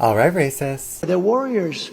All right, racists. They're warriors.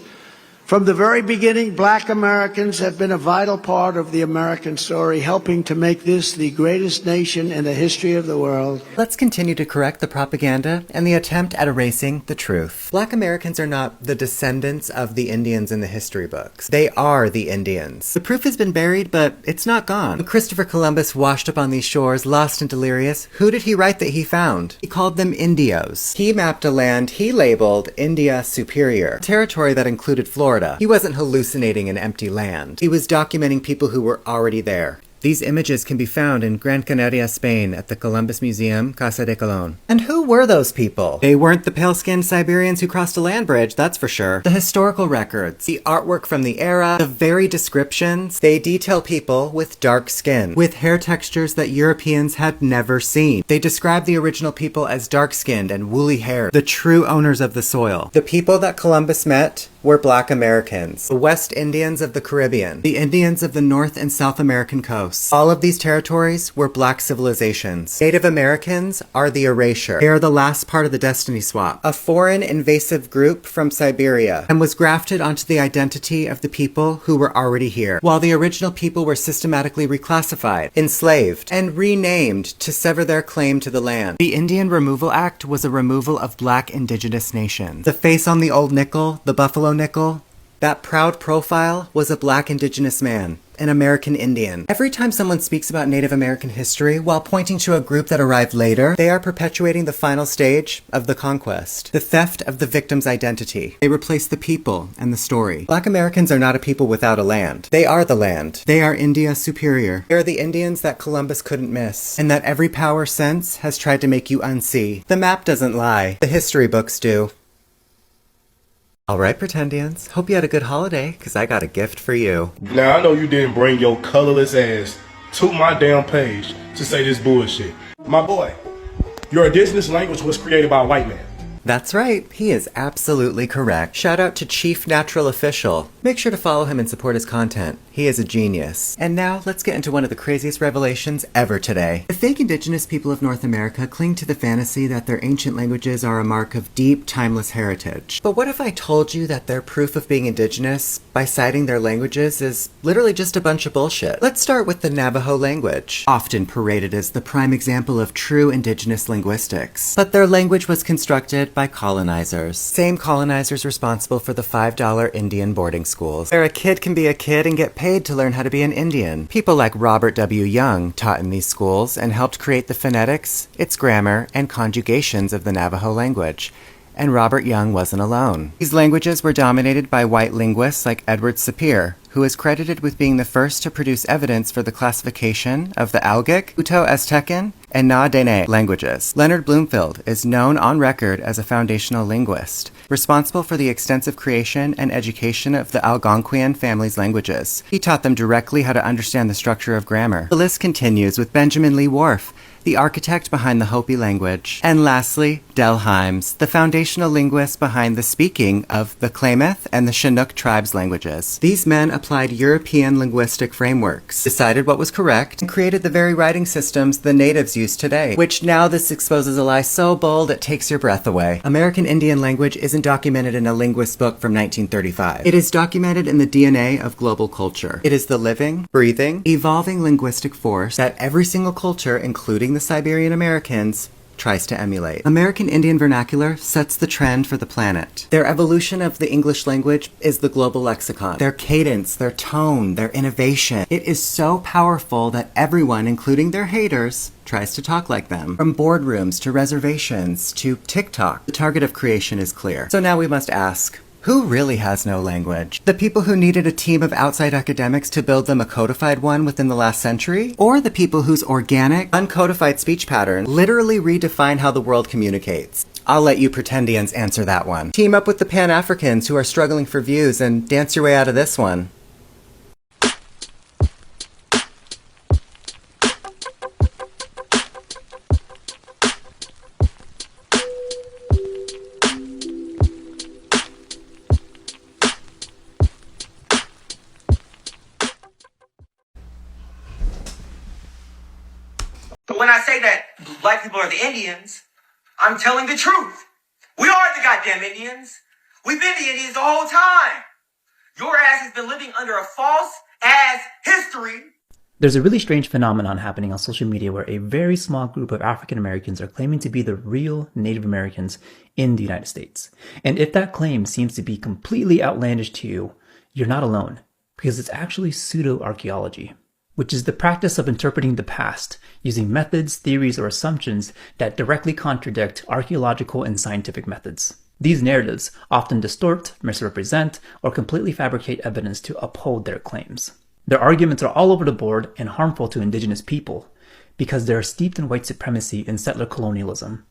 From the very beginning, black Americans have been a vital part of the American story, helping to make this the greatest nation in the history of the world. Let's continue to correct the propaganda and the attempt at erasing the truth. Black Americans are not the descendants of the Indians in the history books. They are the Indians. The proof has been buried, but it's not gone. When Christopher Columbus washed up on these shores, lost and delirious, who did he write that he found? He called them Indios. He mapped a land he labeled India Superior, a territory that included Florida. He wasn't hallucinating an empty land. He was documenting people who were already there. These images can be found in Gran Canaria, Spain, at the Columbus Museum, Casa de Colón. And who were those people? They weren't the pale-skinned Siberians who crossed a land bridge, that's for sure. The historical records, the artwork from the era, the very descriptions, they detail people with dark skin, with hair textures that Europeans had never seen. They describe the original people as dark-skinned and woolly-haired, the true owners of the soil. The people that Columbus met were Black Americans, the West Indians of the Caribbean, the Indians of the North and South American coasts. All of these territories were Black civilizations. Native Americans are the erasure. They are the last part of the destiny swap, a foreign invasive group from Siberia, and was grafted onto the identity of the people who were already here, while the original people were systematically reclassified, enslaved, and renamed to sever their claim to the land. The Indian Removal Act was a removal of Black indigenous nations. The face on the old nickel, the buffalo nickel, that proud profile was a Black indigenous man, an American Indian. Every time someone speaks about Native American history while pointing to a group that arrived later, they are perpetuating the final stage of the conquest, the theft of the victim's identity. They replace the people and the story. Black Americans are not a people without a land. They are the land. They are India Superior. They are the Indians that Columbus couldn't miss, and that every power since has tried to make you unsee. The map doesn't lie. The history books do. Alright, Pretendians. Hope you had a good holiday, because I got a gift for you. Now, I know you didn't bring your colorless ass to my damn page to say this bullshit. My boy, your indigenous language was created by a white man. That's right. He is absolutely correct. Shout out to Chief Natural Official. Make sure to follow him and support his content. He is a genius. And now, let's get into one of the craziest revelations ever today. The fake indigenous people of North America cling to the fantasy that their ancient languages are a mark of deep, timeless heritage. But what if I told you that their proof of being indigenous, by citing their languages, is literally just a bunch of bullshit? Let's start with the Navajo language, often paraded as the prime example of true indigenous linguistics. But their language was constructed by colonizers. Same colonizers responsible for the $5 Indian boarding schools, where a kid can be a kid and get paid to learn how to be an Indian. People like Robert W. Young taught in these schools and helped create the phonetics, its grammar, and conjugations of the Navajo language. And Robert Young wasn't alone. These languages were dominated by white linguists like Edward Sapir, who is credited with being the first to produce evidence for the classification of the Algic, Uto-Aztecan, and Na-Dene languages. Leonard Bloomfield is known on record as a foundational linguist, responsible for the extensive creation and education of the Algonquian family's languages. He taught them directly how to understand the structure of grammar. The list continues with Benjamin Lee Whorf, the architect behind the Hopi language. And lastly, Del Hymes, the foundational linguist behind the speaking of the Klamath and the Chinook tribes' languages. These men applied European linguistic frameworks, decided what was correct, and created the very writing systems the natives use today, which now this exposes a lie so bold it takes your breath away. American Indian language isn't documented in a linguist book from 1935. It is documented in the DNA of global culture. It is the living, breathing, evolving linguistic force that every single culture, including the Siberian Americans, tries to emulate. American Indian vernacular sets the trend for the planet. Their evolution of the English language is the global lexicon. Their cadence, their tone, their innovation. It is so powerful that everyone, including their haters, tries to talk like them. From boardrooms to reservations to TikTok, the target of creation is clear. So now we must ask, who really has no language? The people who needed a team of outside academics to build them a codified one within the last century? Or the people whose organic, uncodified speech patterns literally redefine how the world communicates? I'll let you Pretendians answer that one. Team up with the Pan-Africans who are struggling for views and dance your way out of this one. But when I say that black people are the Indians, I'm telling the truth. We are the goddamn Indians. We've been the Indians the whole time. Your ass has been living under a false ass history. There's a really strange phenomenon happening on social media where a very small group of African Americans are claiming to be the real Native Americans in the United States. And if that claim seems to be completely outlandish to you, you're not alone, because it's actually pseudo-archaeology, which is the practice of interpreting the past using methods, theories, or assumptions that directly contradict archaeological and scientific methods. These narratives often distort, misrepresent, or completely fabricate evidence to uphold their claims. Their arguments are all over the board and harmful to indigenous people because they are steeped in white supremacy and settler colonialism.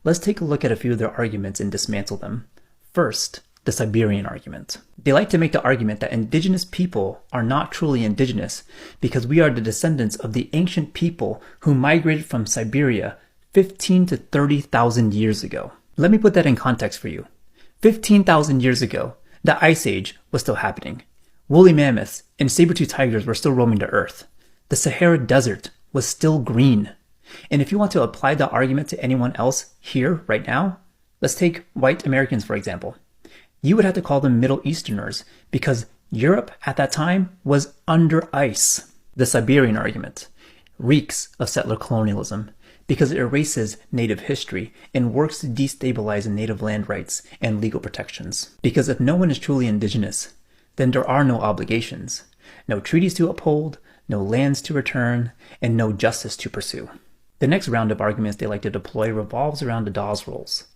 Let's take a look at a few of their arguments and dismantle them. First, the Siberian argument. They like to make the argument that indigenous people are not truly indigenous because we are the descendants of the ancient people who migrated from Siberia 15 to 30,000 years ago. Let me put that in context for you. 15,000 years ago, the Ice Age was still happening. Woolly mammoths and saber-toothed tigers were still roaming the earth. The Sahara Desert was still green. And if you want to apply that argument to anyone else here, right now, let's take white Americans, for example. You would have to call them Middle Easterners because Europe at that time was under ice. The Siberian argument reeks of settler colonialism because it erases native history and works to destabilize native land rights and legal protections. Because if no one is truly indigenous, then there are no obligations, no treaties to uphold, no lands to return, and no justice to pursue. The next round of arguments they like to deploy revolves around the Dawes Rolls,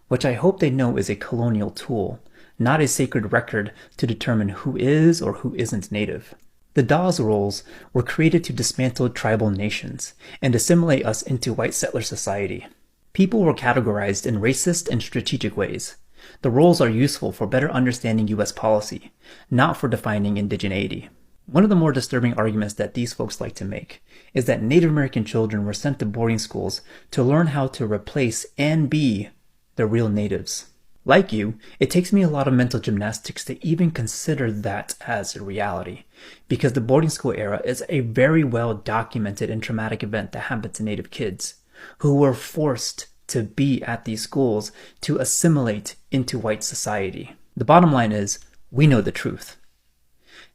which I hope they know is a colonial tool, not a sacred record to determine who is or who isn't native. The Dawes Rolls were created to dismantle tribal nations and assimilate us into white settler society. People were categorized in racist and strategic ways. The rolls are useful for better understanding U.S. policy, not for defining indigeneity. One of the more disturbing arguments that these folks like to make is that Native American children were sent to boarding schools to learn how to replace and be the real natives. Like you, it takes me a lot of mental gymnastics to even consider that as a reality, because the boarding school era is a very well documented and traumatic event that happened to Native kids who were forced to be at these schools to assimilate into white society. The bottom line is, we know the truth.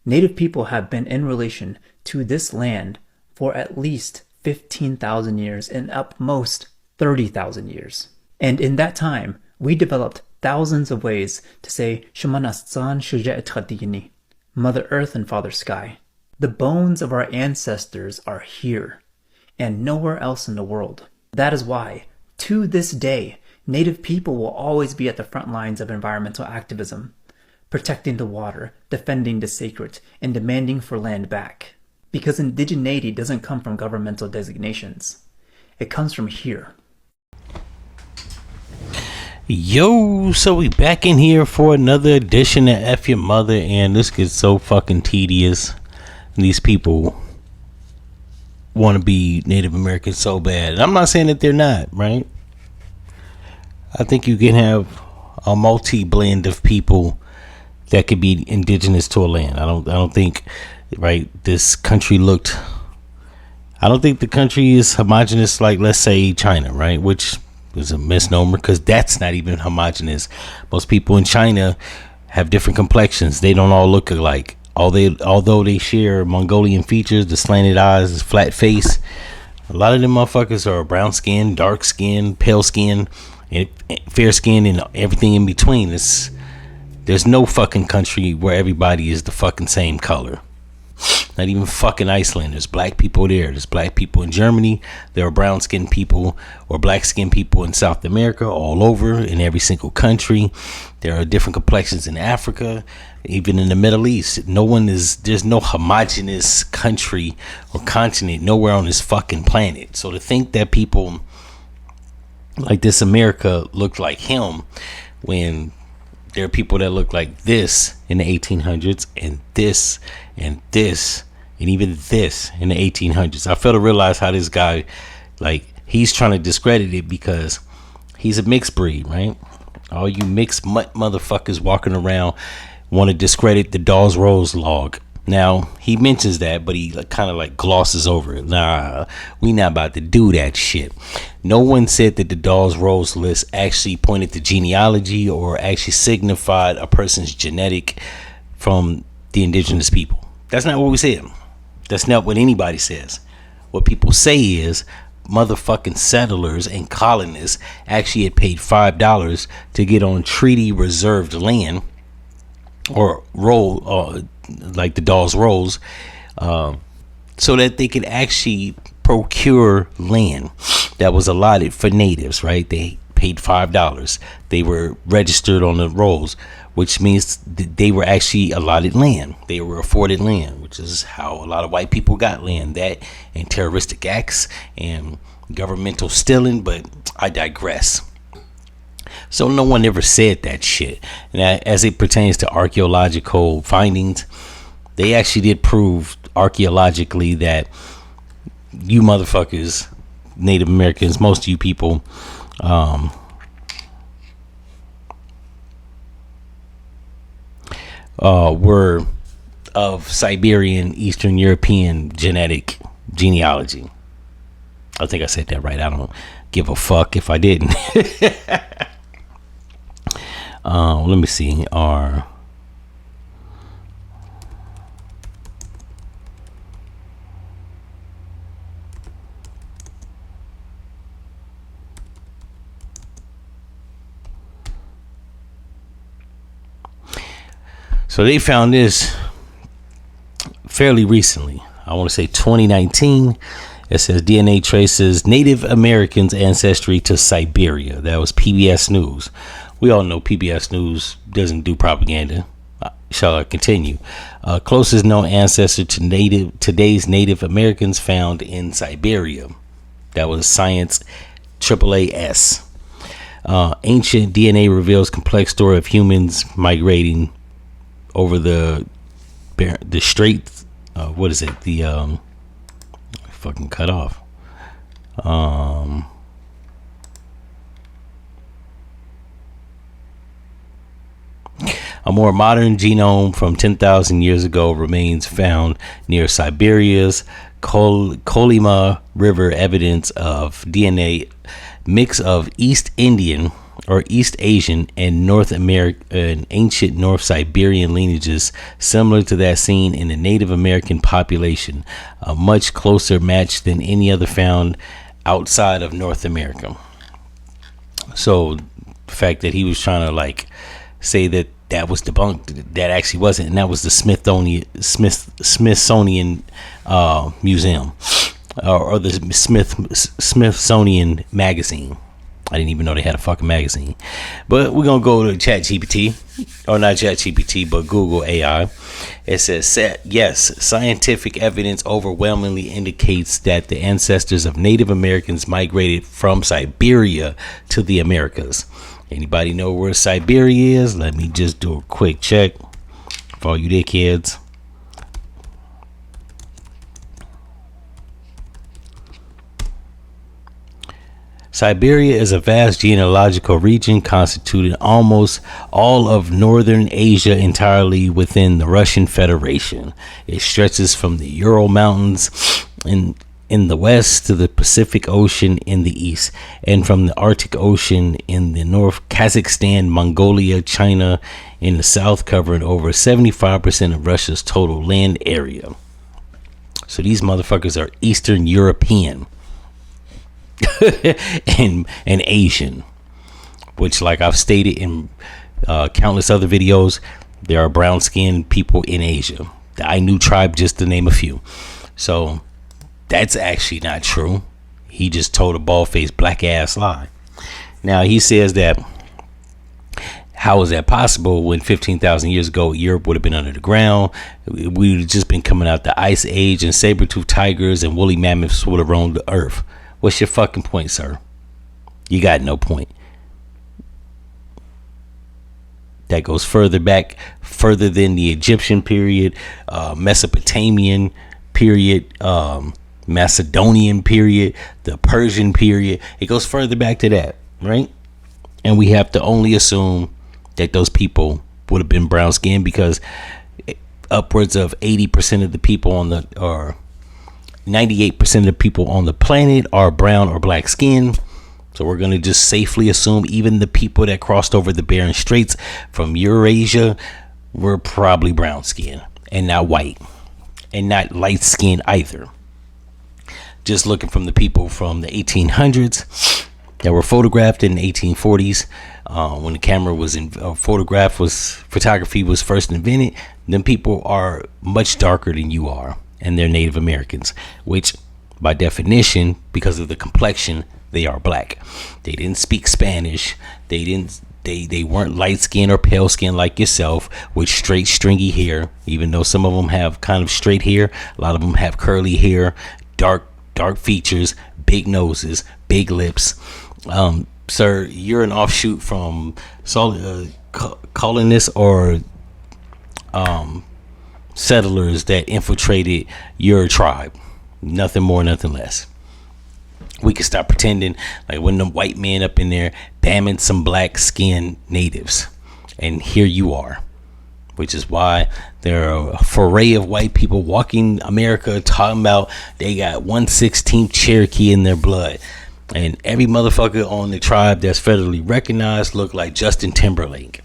Native people have been in relation to this land for at least 15,000 years and at most 30,000 years. And in that time, we developed thousands of ways to say Shamanastan Shuja Khadini, Mother Earth and Father Sky. The bones of our ancestors are here and nowhere else in the world. That is why, to this day, Native people will always be at the front lines of environmental activism, protecting the water, defending the sacred, and demanding for land back. Because indigeneity doesn't come from governmental designations. It comes from here. Yo, so we back in here for another edition of F-ya-Motha, and this gets so fucking tedious. These people want to be Native American so bad, and I'm not saying that they're not, right? I think you can have a multi-blend of people that could be indigenous to a land. I don't think, right, this country looked, I don't think the country is homogenous like, let's say, China, right, which is a misnomer because that's not even homogenous. Most people in China have different complexions. They don't all look alike. Although they share Mongolian features, the slanted eyes, the flat face, a lot of them motherfuckers are brown skin, dark skin, pale skin, and fair skin, and everything in between. There's no fucking country where everybody is the fucking same color. Not even fucking Iceland. There's black people there. There's black people in Germany. There are brown skinned people or black skinned people in South America, all over in every single country. There are different complexions in Africa, even in the Middle East. There's no homogenous country or continent nowhere on this fucking planet. So to think that people like this America looked like him when there are people that look like this in the 1800s and this and this and even this in the 1800s. I fail to realize how this guy, like, he's trying to discredit it because he's a mixed breed, right? All you mixed mutt motherfuckers walking around want to discredit the Dawes Rolls log. Now, he mentions that, but he kind of like glosses over it. Nah, we not about to do that shit. No one said that the Dawes Rolls list actually pointed to genealogy or actually signified a person's genetic from the indigenous people. That's not what we said. That's not what anybody says. What people say is motherfucking settlers and colonists actually had paid $5 to get on treaty reserved land or roll, like the Dawes Rolls, so that they could actually procure land that was allotted for natives, right? They paid $5. They were registered on the rolls, which means they were actually allotted land. They were afforded land, which is how a lot of white people got land. That and terroristic acts and governmental stealing, but I digress. So no one ever said that shit. And as it pertains to archaeological findings, they actually did prove archaeologically that you motherfuckers, Native Americans, most of you people, were of Siberian, Eastern European genetic genealogy. I think I said that right. I don't give a fuck if I didn't. Let me see. So they found this fairly recently. I want to say 2019. It says DNA traces Native Americans' ancestry to Siberia. That was PBS News. We all know PBS News doesn't do propaganda. Shall I continue? Closest known ancestor to today's Native Americans found in Siberia. That was Science AAAS. Ancient DNA reveals complex story of humans migrating over the Straits. What is it? The fucking cut off. A more modern genome from 10,000 years ago remains found near Siberia's Kolyma River. Evidence of DNA mix of East Indian or East Asian and North American, ancient North Siberian lineages similar to that seen in the Native American population, a much closer match than any other found outside of North America. So the fact that he was trying to like say that was debunked, that actually wasn't, and that was the Smithsonian Museum or the Smithsonian Magazine. I didn't even know they had a fucking magazine. But we're going to go to ChatGPT, or not ChatGPT, but Google AI. It says, yes, scientific evidence overwhelmingly indicates that the ancestors of Native Americans migrated from Siberia to the Americas. Anybody know where Siberia is? Let me just do a quick check for all you dickheads. Siberia is a vast geological region constituting almost all of northern Asia entirely within the Russian Federation. It stretches from the Ural Mountains in the west to the Pacific Ocean in the east, and from the Arctic Ocean in the north, Kazakhstan, Mongolia, China in the south, covering over 75% of Russia's total land area. So these motherfuckers are Eastern European and Asian, which, like I've stated in countless other videos, there are brown skinned people in Asia. The Ainu tribe, just to name a few. So that's actually not true. He just told a bald-faced black ass lie. Now he says that, how is that possible when 15,000 years ago Europe would have been under the ground? We would have just been coming out the ice age, and saber-toothed tigers and woolly mammoths would have roamed the earth. What's your fucking point, sir? You got no point. That goes further back, further than the Egyptian period, Mesopotamian period, Macedonian period, the Persian period. It goes further back to that, right? And we have to only assume that those people would have been brown skinned, because upwards of 80% of the people on the, or 98% of the people on the planet are brown or black skin. So we're going to just safely assume even the people that crossed over the Bering Straits from Eurasia were probably brown skin and not white and not light skin either. Just looking from the people from the 1800s that were photographed in the 1840s, when the camera was in photography was first invented. Them people are much darker than you are, and they're Native Americans, which by definition, because of the complexion, they are black. They didn't speak Spanish. They weren't light skin or pale skin like yourself with straight stringy hair, even though some of them have kind of straight hair. A lot of them have curly hair, dark features, big noses, big lips. Sir, you're an offshoot from colonists or settlers that infiltrated your tribe. Nothing more, nothing less. We can stop pretending like when them white men up in there bamming some black skinned natives, and here you are, which is why there are a foray of white people walking America talking about they got 1/16 Cherokee in their blood, and every motherfucker on the tribe that's federally recognized look like Justin Timberlake.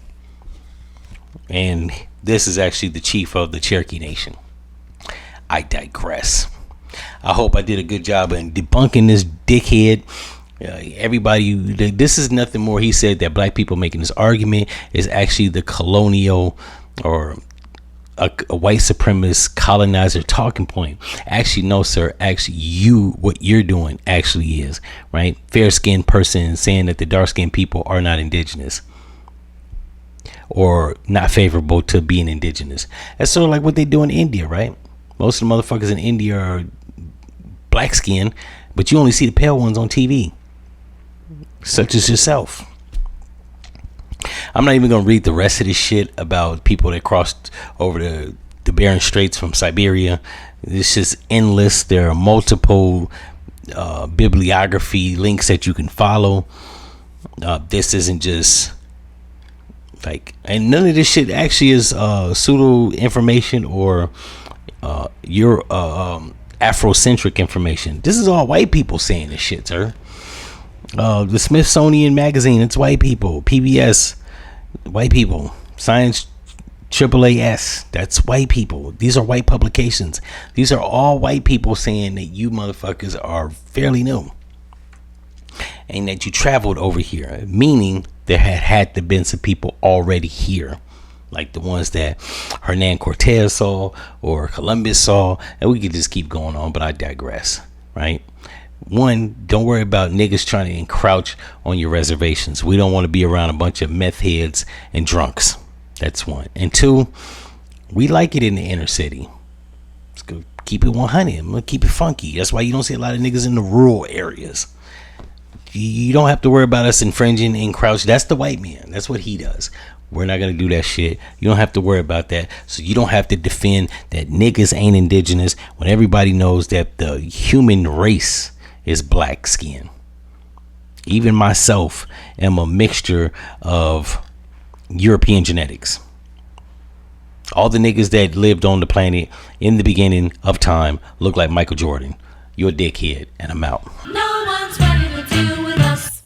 And this is actually the chief of the Cherokee Nation. I digress. I hope I did a good job in debunking this dickhead. Everybody, this is nothing more. He said that black people making this argument is actually the colonial or a white supremacist colonizer talking point. Actually, no, sir. Actually, what you're doing actually is, right? Fair-skinned person saying that the dark-skinned people are not indigenous or not favorable to being indigenous. That's sort of like what they do in India, right? Most of the motherfuckers in India are black skin, but you only see the pale ones on TV, such as yourself. I'm not even going to read the rest of this shit about people that crossed over the Bering Straits from Siberia. This is endless. There are multiple bibliography links that you can follow. This isn't just like, and none of this shit actually is pseudo information or your Afrocentric information. This is all white people saying this shit, sir. The Smithsonian Magazine, it's white people. PBS, white people. Science AAAS, that's white people. These are white publications. These are all white people saying that you motherfuckers are fairly new and that you traveled over here, meaning there had to been some people already here, like the ones that Hernan Cortez saw or Columbus saw, and we could just keep going on, but I digress, right? One, don't worry about niggas trying to encroach on your reservations. We don't want to be around a bunch of meth heads and drunks. That's one. And two, we like it in the inner city. Let's go keep it 100. I'm gonna keep it funky. That's why you don't see a lot of niggas in the rural areas. You don't have to worry about us infringing and encroach. That's the white man. That's what he does. We're not going to do that shit. You don't have to worry about that. So you don't have to defend that niggas ain't indigenous when everybody knows that the human race is black skin. Even myself am a mixture of European genetics. All the niggas that lived on the planet in the beginning of time look like Michael Jordan. You're a dickhead, and I'm out. No.